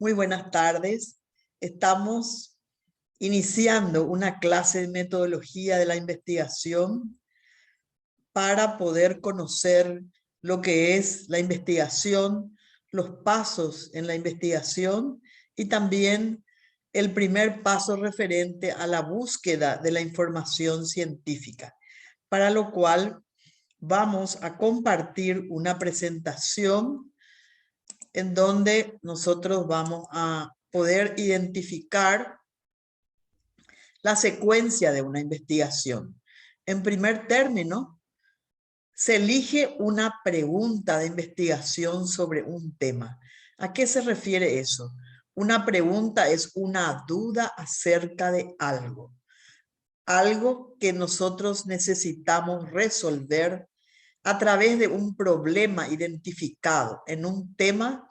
Muy buenas tardes. Estamos iniciando una clase de metodología de la investigación para poder conocer lo que es la investigación, los pasos en la investigación y también el primer paso referente a la búsqueda de la información científica, para lo cual vamos a compartir una presentación en donde nosotros vamos a poder identificar la secuencia de una investigación. En primer término, se elige una pregunta de investigación sobre un tema. ¿A qué se refiere eso? Una pregunta es una duda acerca de algo. Algo que nosotros necesitamos resolver a través de un problema identificado en un tema,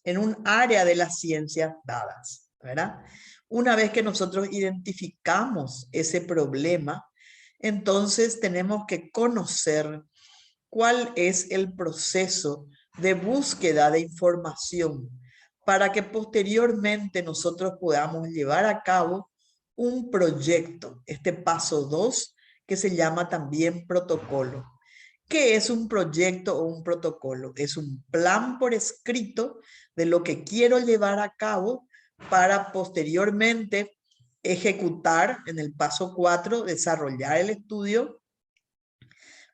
en un área de las ciencias dadas, ¿verdad? Una vez que nosotros identificamos ese problema, entonces tenemos que conocer cuál es el proceso de búsqueda de información para que posteriormente nosotros podamos llevar a cabo un proyecto, este paso 2, que se llama también protocolo. ¿Qué es un proyecto o un protocolo? Es un plan por escrito de lo que quiero llevar a cabo para posteriormente ejecutar en el paso 4, desarrollar el estudio,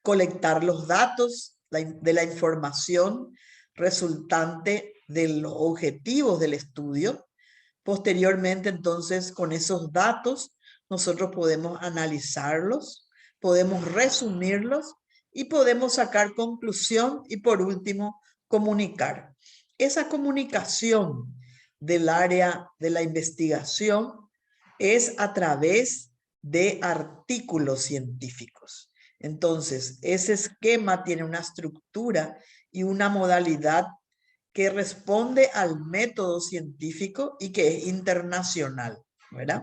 colectar los datos de la información resultante de los objetivos del estudio. Posteriormente, entonces, con esos datos, nosotros podemos analizarlos, podemos resumirlos y podemos sacar conclusión y, por último, comunicar. Esa comunicación del área de la investigación es a través de artículos científicos. Entonces, ese esquema tiene una estructura y una modalidad que responde al método científico y que es internacional, ¿verdad?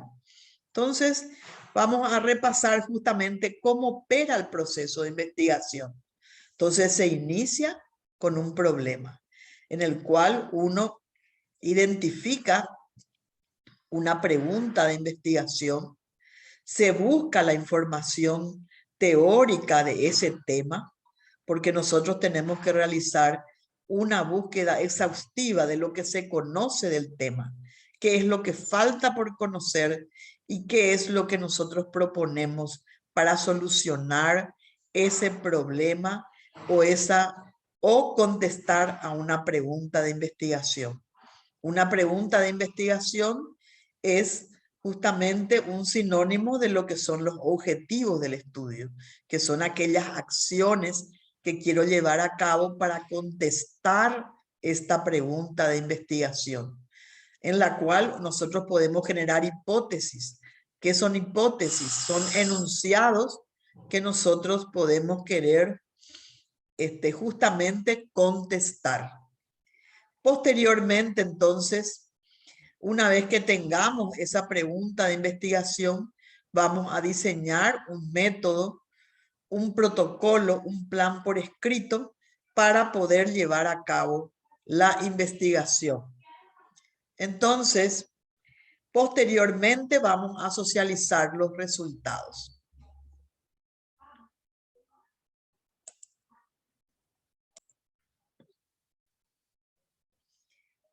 Entonces, vamos a repasar justamente cómo opera el proceso de investigación. Entonces, se inicia con un problema en el cual uno identifica una pregunta de investigación, se busca la información teórica de ese tema, porque nosotros tenemos que realizar una búsqueda exhaustiva de lo que se conoce del tema, qué es lo que falta por conocer y qué es lo que nosotros proponemos para solucionar ese problema o contestar a una pregunta de investigación. Una pregunta de investigación es justamente un sinónimo de lo que son los objetivos del estudio, que son aquellas acciones que quiero llevar a cabo para contestar esta pregunta de investigación, en la cual nosotros podemos generar hipótesis. ¿Qué son hipótesis? Son enunciados que nosotros podemos querer justamente contestar. Posteriormente, entonces, una vez que tengamos esa pregunta de investigación, vamos a diseñar un método, un protocolo, un plan por escrito para poder llevar a cabo la investigación. Entonces, posteriormente vamos a socializar los resultados.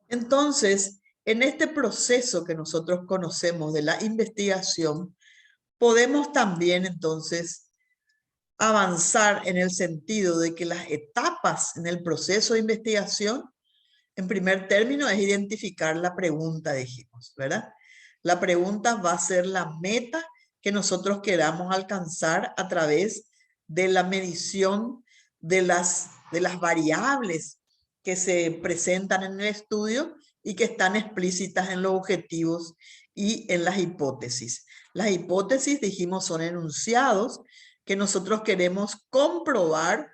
Entonces, en este proceso que nosotros conocemos de la investigación, podemos también entonces avanzar en el sentido de que las etapas en el proceso de investigación, en primer término, es identificar la pregunta, dijimos, ¿verdad? La pregunta va a ser la meta que nosotros queramos alcanzar a través de la medición de las variables que se presentan en el estudio y que están explícitas en los objetivos y en las hipótesis. Las hipótesis, dijimos, son enunciados que nosotros queremos comprobar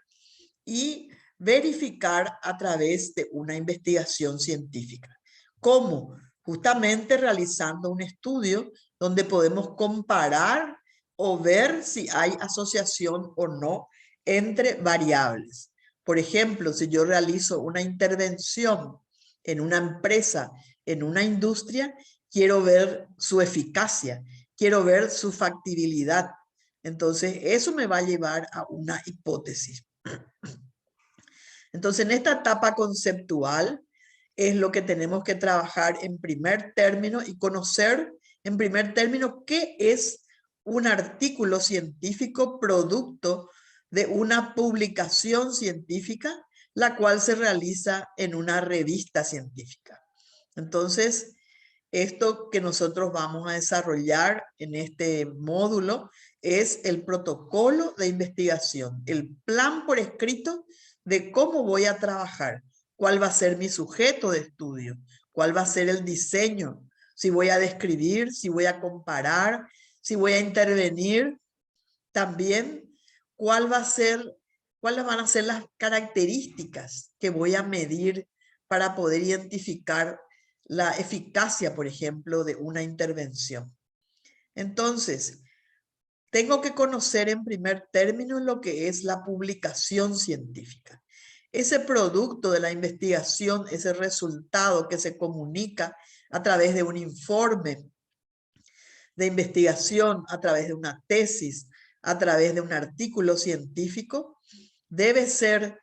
y verificar a través de una investigación científica. ¿Cómo? Justamente realizando un estudio donde podemos comparar o ver si hay asociación o no entre variables. Por ejemplo, si yo realizo una intervención en una empresa en una industria, quiero ver su eficacia, quiero ver su factibilidad. Entonces, eso me va a llevar a una hipótesis. Entonces, en esta etapa conceptual es lo que tenemos que trabajar en primer término y conocer en primer término qué es un artículo científico producto de una publicación científica, la cual se realiza en una revista científica. Entonces, esto que nosotros vamos a desarrollar en este módulo es el protocolo de investigación, el plan por escrito de cómo voy a trabajar, cuál va a ser mi sujeto de estudio, cuál va a ser el diseño, si voy a describir, si voy a comparar, si voy a intervenir, también cuáles van a ser las características que voy a medir para poder identificar la eficacia, por ejemplo, de una intervención. Entonces, tengo que conocer en primer término lo que es la publicación científica. Ese producto de la investigación, ese resultado que se comunica a través de un informe de investigación, a través de una tesis, a través de un artículo científico, debe ser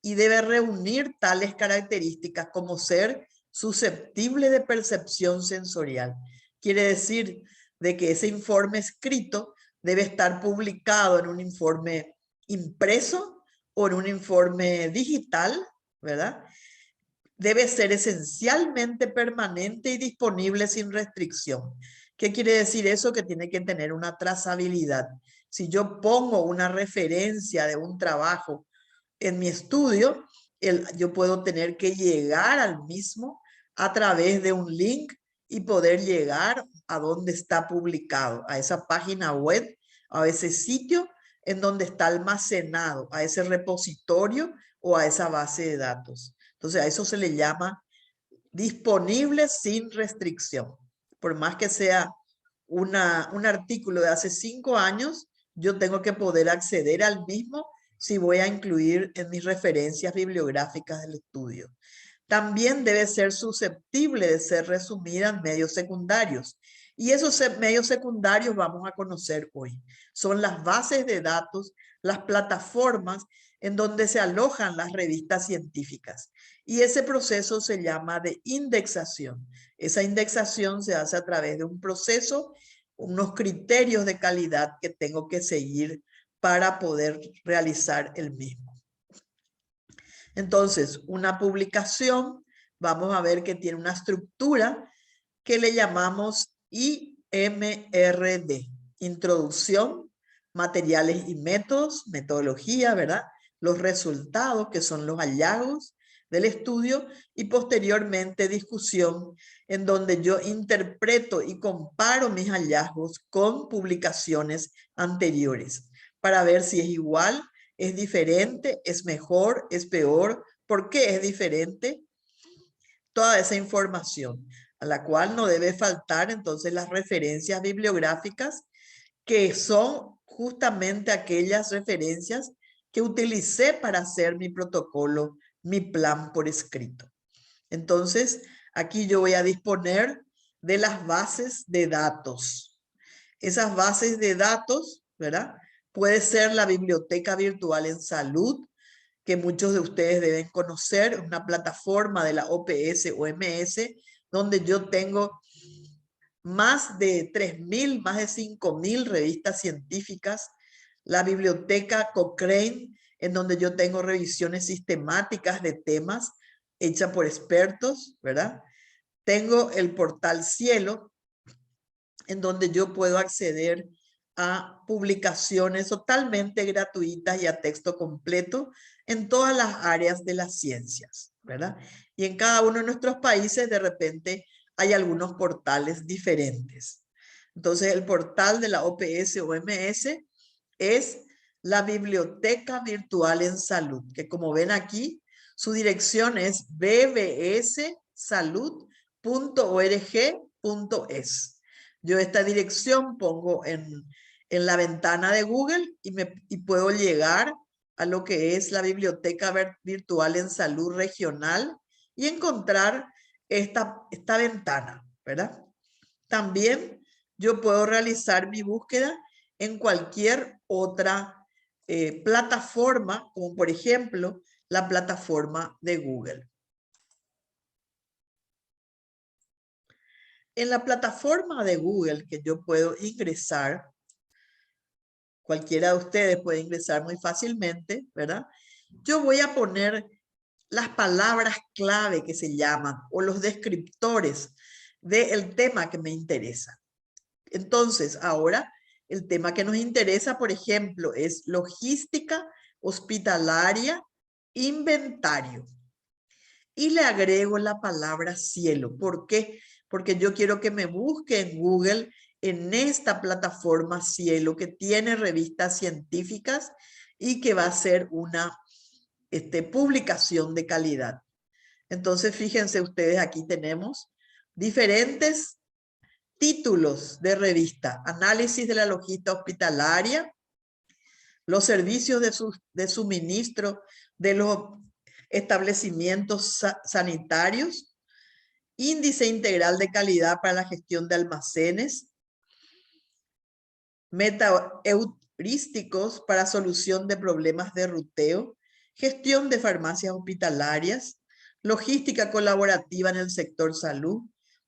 y debe reunir tales características como ser susceptible de percepción sensorial. Quiere decir de que ese informe escrito debe estar publicado en un informe impreso o en un informe digital, ¿verdad? Debe ser esencialmente permanente y disponible sin restricción. ¿Qué quiere decir eso? Que tiene que tener una trazabilidad. Si yo pongo una referencia de un trabajo en mi estudio, yo puedo tener que llegar al mismo a través de un link y poder llegar a donde está publicado, a esa página web, a ese sitio en donde está almacenado, a ese repositorio o a esa base de datos. Entonces a eso se le llama disponible sin restricción. Por más que sea un artículo de hace 5 años, yo tengo que poder acceder al mismo si voy a incluir en mis referencias bibliográficas del estudio. También debe ser susceptible de ser resumida en medios secundarios. Y esos medios secundarios vamos a conocer hoy. Son las bases de datos, las plataformas en donde se alojan las revistas científicas. Y ese proceso se llama de indexación. Esa indexación se hace a través de un proceso, unos criterios de calidad que tengo que seguir para poder realizar el mismo. Entonces, una publicación, vamos a ver que tiene una estructura que le llamamos IMRD, Introducción, Materiales y Métodos, Metodología, ¿verdad? Los resultados, que son los hallazgos del estudio, y posteriormente discusión, en donde yo interpreto y comparo mis hallazgos con publicaciones anteriores, para ver si es igual, es diferente, es mejor, es peor, ¿por qué es diferente? Toda esa información, a la cual no debe faltar entonces las referencias bibliográficas, que son justamente aquellas referencias que utilicé para hacer mi protocolo, mi plan por escrito. Entonces, aquí yo voy a disponer de las bases de datos. Esas bases de datos, ¿verdad? Puede ser la Biblioteca Virtual en Salud, que muchos de ustedes deben conocer, una plataforma de la OPS-OMS, donde yo tengo más de 3.000, más de 5.000 revistas científicas. La biblioteca Cochrane, en donde yo tengo revisiones sistemáticas de temas hechas por expertos, ¿verdad? Tengo el portal Cielo, en donde yo puedo acceder a publicaciones totalmente gratuitas y a texto completo en todas las áreas de las ciencias, ¿verdad? Y en cada uno de nuestros países de repente hay algunos portales diferentes. Entonces el portal de la OPS-OMS es la Biblioteca Virtual en Salud, que como ven aquí, su dirección es bbssalud.org.es. Yo esta dirección pongo en la ventana de Google y puedo llegar a lo que es la Biblioteca Virtual en Salud Regional y encontrar esta ventana, ¿verdad? También yo puedo realizar mi búsqueda en cualquier otra plataforma, como por ejemplo la plataforma de Google. En la plataforma de Google que yo puedo ingresar, cualquiera de ustedes puede ingresar muy fácilmente, ¿verdad? Yo voy a poner las palabras clave que se llaman o los descriptores del tema que me interesa. Entonces, ahora el tema que nos interesa, por ejemplo, es logística hospitalaria, inventario. Y le agrego la palabra cielo. ¿Por qué? Porque yo quiero que me busque en Google en esta plataforma Cielo, que tiene revistas científicas y que va a ser una publicación de calidad. Entonces, fíjense ustedes, aquí tenemos diferentes títulos de revista: análisis de la logística hospitalaria, los servicios de suministro de los establecimientos sanitarios, índice integral de calidad para la gestión de almacenes, metaheurísticos para solución de problemas de ruteo, gestión de farmacias hospitalarias, logística colaborativa en el sector salud,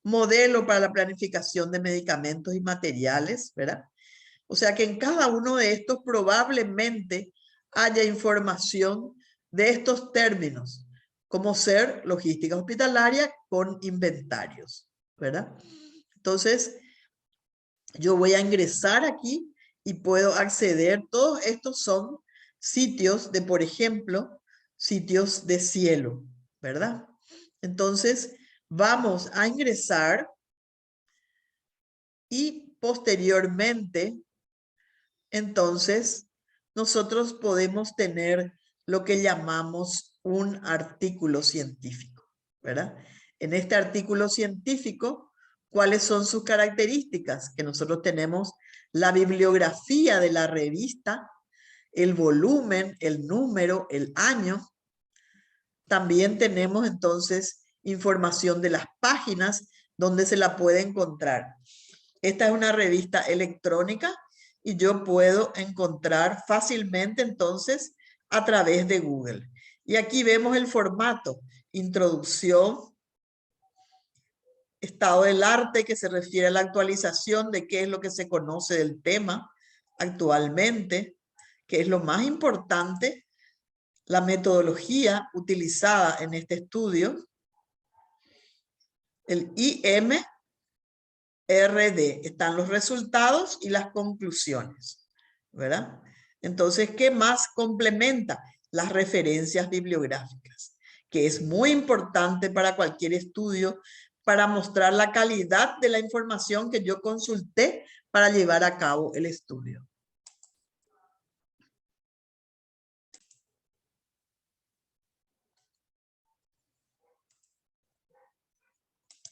modelo para la planificación de medicamentos y materiales, ¿verdad? O sea que en cada uno de estos probablemente haya información de estos términos, como ser logística hospitalaria con inventarios, ¿verdad? Entonces, yo voy a ingresar aquí y puedo acceder. Todos estos son sitios de, por ejemplo, sitios de cielo, ¿verdad? Entonces, vamos a ingresar y posteriormente, entonces, nosotros podemos tener lo que llamamos un artículo científico, ¿verdad? En este artículo científico, ¿cuáles son sus características? Que nosotros tenemos la bibliografía de la revista, el volumen, el número, el año. También tenemos entonces información de las páginas donde se la puede encontrar. Esta es una revista electrónica y yo puedo encontrar fácilmente entonces a través de Google. Y aquí vemos el formato: introducción, estado del arte, que se refiere a la actualización de qué es lo que se conoce del tema actualmente, que es lo más importante, la metodología utilizada en este estudio, el IMRD, están los resultados y las conclusiones, ¿verdad? Entonces, ¿qué más complementa? Las referencias bibliográficas, que es muy importante para cualquier estudio, para mostrar la calidad de la información que yo consulté para llevar a cabo el estudio.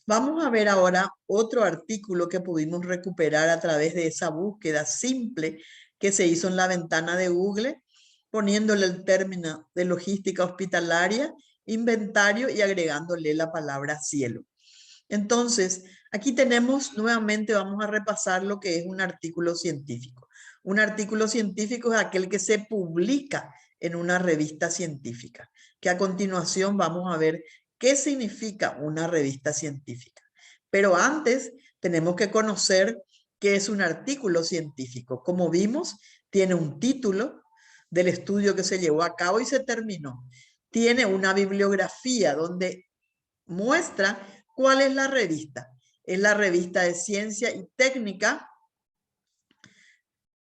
Vamos a ver ahora otro artículo que pudimos recuperar a través de esa búsqueda simple que se hizo en la ventana de Google, poniéndole el término de logística hospitalaria, inventario y agregándole la palabra cielo. Entonces, aquí tenemos nuevamente, vamos a repasar lo que es un artículo científico. Un artículo científico es aquel que se publica en una revista científica, que a continuación vamos a ver qué significa una revista científica. Pero antes tenemos que conocer qué es un artículo científico. Como vimos, tiene un título del estudio que se llevó a cabo y se terminó. Tiene una bibliografía donde muestra cuál es la revista. Es la revista de Ciencia y Técnica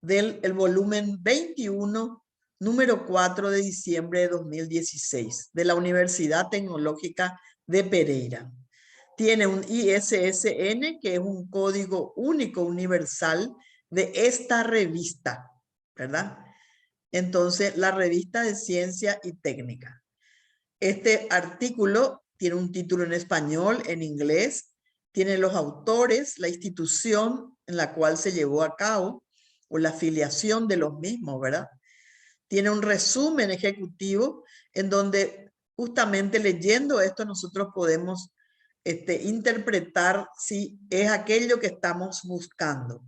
del volumen 21, número 4 de diciembre de 2016, de la Universidad Tecnológica de Pereira. Tiene un ISSN, que es un código único universal de esta revista, ¿verdad? Entonces, la revista de Ciencia y Técnica. Este artículo tiene un título en español, en inglés, tiene los autores, la institución en la cual se llevó a cabo o la afiliación de los mismos, ¿verdad? Tiene un resumen ejecutivo en donde justamente leyendo esto nosotros podemos interpretar si es aquello que estamos buscando.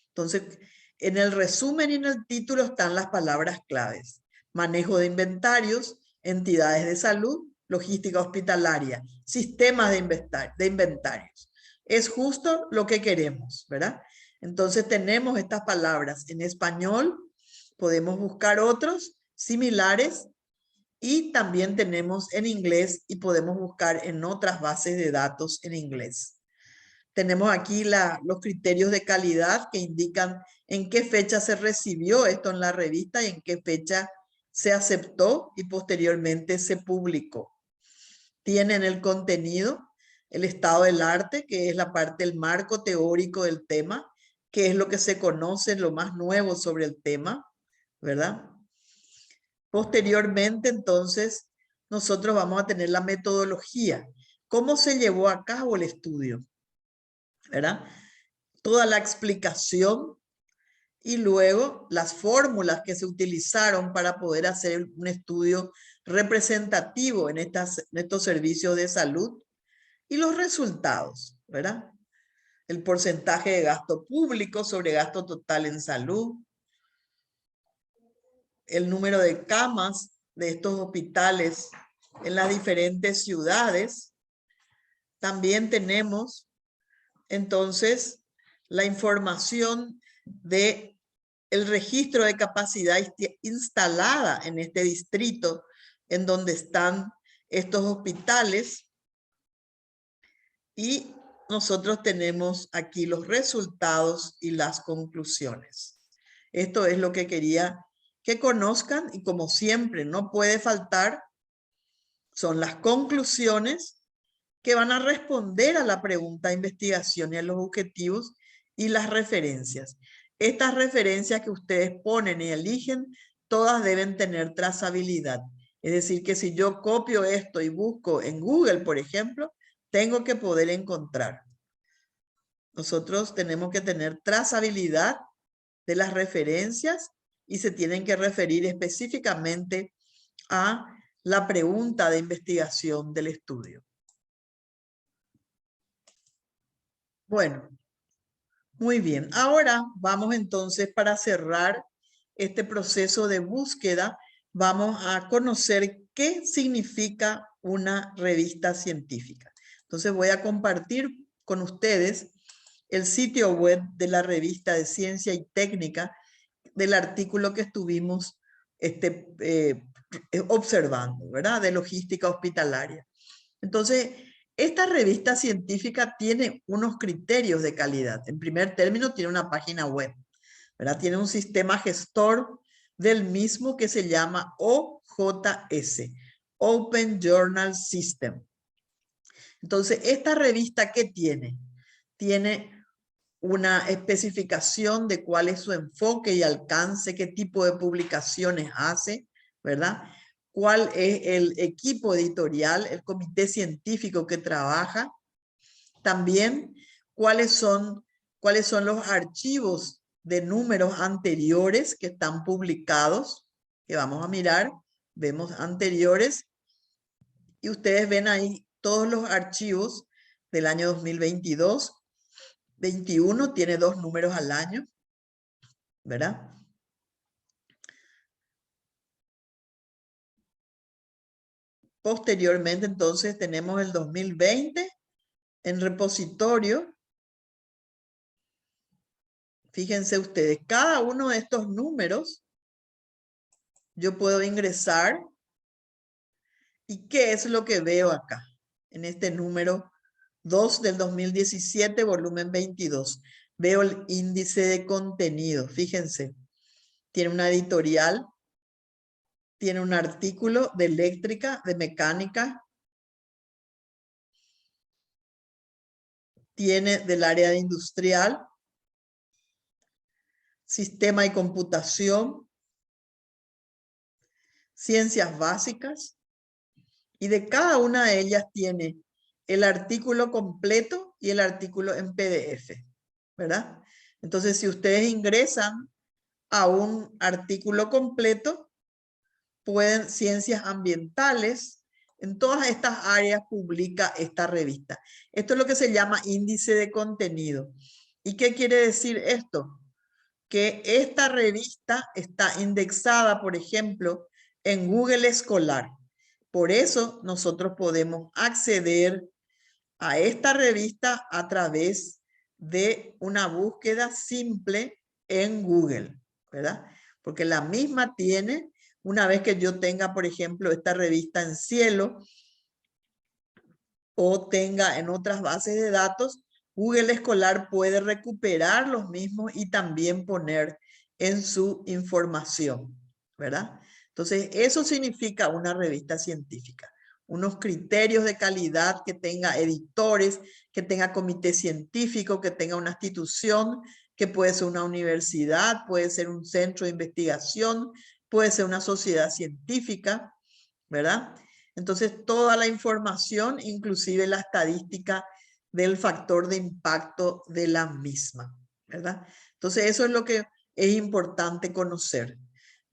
Entonces, en el resumen y en el título están las palabras claves: manejo de inventarios, entidades de salud, logística hospitalaria, sistemas de inventarios. Es justo lo que queremos, ¿verdad? Entonces tenemos estas palabras en español, podemos buscar otros similares y también tenemos en inglés y podemos buscar en otras bases de datos en inglés. Tenemos aquí los criterios de calidad que indican en qué fecha se recibió esto en la revista y en qué fecha se aceptó y posteriormente se publicó. Tienen el contenido, el estado del arte, que es la parte del marco teórico del tema, que es lo que se conoce, lo más nuevo sobre el tema, ¿verdad? Posteriormente, entonces, nosotros vamos a tener la metodología. ¿Cómo se llevó a cabo el estudio? ¿Verdad? Toda la explicación y luego las fórmulas que se utilizaron para poder hacer un estudio representativo en estos servicios de salud y los resultados, ¿verdad? El porcentaje de gasto público sobre gasto total en salud, el número de camas de estos hospitales en las diferentes ciudades. También tenemos entonces la información de el registro de capacidad instalada en este distrito en donde están estos hospitales, y nosotros tenemos aquí los resultados y las conclusiones. Esto es lo que quería que conozcan, y como siempre no puede faltar, son las conclusiones que van a responder a la pregunta de investigación y a los objetivos, y las referencias. Estas referencias que ustedes ponen y eligen, todas deben tener trazabilidad. Es decir, que si yo copio esto y busco en Google, por ejemplo, tengo que poder encontrar. Nosotros tenemos que tener trazabilidad de las referencias y se tienen que referir específicamente a la pregunta de investigación del estudio. Bueno, muy bien. Ahora vamos entonces, para cerrar este proceso de búsqueda, vamos a conocer qué significa una revista científica. Entonces voy a compartir con ustedes el sitio web de la revista de Ciencia y Técnica del artículo que estuvimos observando, ¿verdad? De logística hospitalaria. Entonces, esta revista científica tiene unos criterios de calidad. En primer término, tiene una página web, ¿verdad? Tiene un sistema gestor del mismo que se llama OJS, Open Journal System. Entonces, esta revista, ¿qué tiene? Tiene una especificación de cuál es su enfoque y alcance, qué tipo de publicaciones hace, ¿verdad? Cuál es el equipo editorial, el comité científico que trabaja. También cuáles son los archivos de números anteriores que están publicados, que vamos a mirar. Vemos anteriores y ustedes ven ahí todos los archivos del año 2022. 21 tiene 2 números al año, ¿verdad? Posteriormente, entonces, tenemos el 2020 en repositorio. Fíjense ustedes, cada uno de estos números, yo puedo ingresar. ¿Y qué es lo que veo acá? En este número 2 del 2017, volumen 22. Veo el índice de contenido. Fíjense, tiene una editorial, tiene un artículo de eléctrica, de mecánica, tiene del área de industrial, sistema y computación, ciencias básicas, y de cada una de ellas tiene el artículo completo y el artículo en PDF, ¿verdad? Entonces, si ustedes ingresan a un artículo completo, pueden ciencias ambientales, En todas estas áreas publica esta revista. Esto es lo que se llama índice de contenido. ¿Y qué quiere decir esto? Que esta revista está indexada, por ejemplo, en Google Escolar. Por eso nosotros podemos acceder a esta revista a través de una búsqueda simple en Google, ¿verdad? Porque la misma tiene, una vez que yo tenga, por ejemplo, esta revista en Cielo o tenga en otras bases de datos, Google Escolar puede recuperar los mismos y también poner en su información, ¿verdad? Entonces, eso significa una revista científica. Unos criterios de calidad, que tenga editores, que tenga comité científico, que tenga una institución, que puede ser una universidad, puede ser un centro de investigación, puede ser una sociedad científica, ¿verdad? Entonces, toda la información, inclusive la estadística del factor de impacto de la misma, ¿verdad? Entonces, eso es lo que es importante conocer.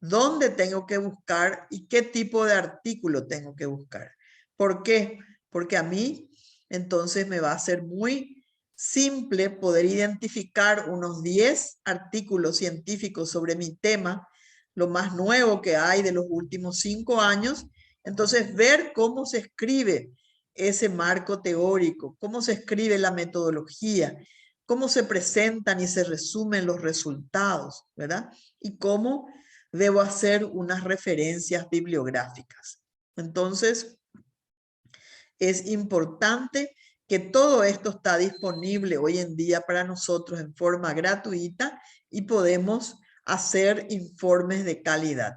¿Dónde tengo que buscar y qué tipo de artículo tengo que buscar? ¿Por qué? Porque a mí, entonces, me va a ser muy simple poder identificar unos 10 artículos científicos sobre mi tema, lo más nuevo que hay de los últimos 5 años. Entonces, ver cómo se escribe ese marco teórico, cómo se escribe la metodología, cómo se presentan y se resumen los resultados, ¿verdad? Y cómo debo hacer unas referencias bibliográficas. Entonces, es importante que todo esto está disponible hoy en día para nosotros en forma gratuita y podemos hacer informes de calidad.